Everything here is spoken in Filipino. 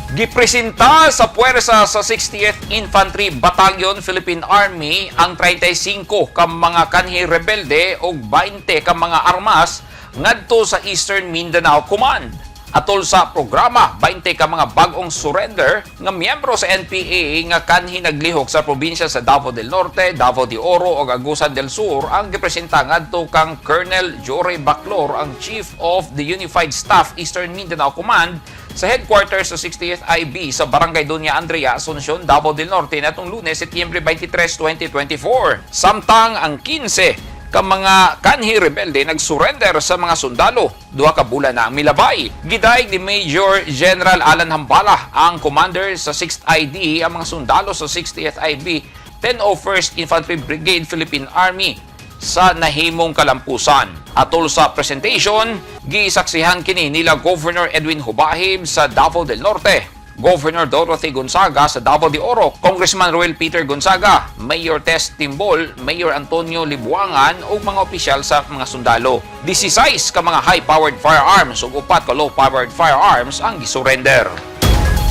Gipresenta sa puwersa sa 60th Infantry Battalion Philippine Army ang 35 ka mga kanhi rebelde o 20 ka mga armas ngadto sa Eastern Mindanao Command. Atol sa programa, 20 ka mga bagong surrender nga miyembro sa NPA nga kanhi naglihok sa probinsya sa Davao del Norte, Davao de Oro ug Agusan del Sur ang gipresenta ngadto kang Colonel Jory Baclor, ang Chief of the Unified Staff Eastern Mindanao Command sa headquarters sa 60th IB sa Barangay Doña Andrea, Asuncion, Davao del Norte natong Lunes, Setyembre 23, 2024. Samtang ang 15 ka mga kanhi rebelde nagsurrender sa mga sundalo. 2 ka bulan na ang milabay. Gidaig ni Major General Alan Hambala, ang commander sa 6th ID, ang mga sundalo sa 60th IB, 1001st Infantry Brigade Philippine Army sa nahimong kalampusan. Atol sa presentation, gisaksihan kini nila Governor Edwin Hubahib sa Davao del Norte, Governor Dorothy Gonzaga sa Davao de Oro, Congressman Roel Peter Gonzaga, Mayor Tess Timbol, Mayor Antonio Libuangan ug mga opisyal sa mga sundalo. 16 ka mga high-powered firearms ug 4 ka low-powered firearms ang gisurrender.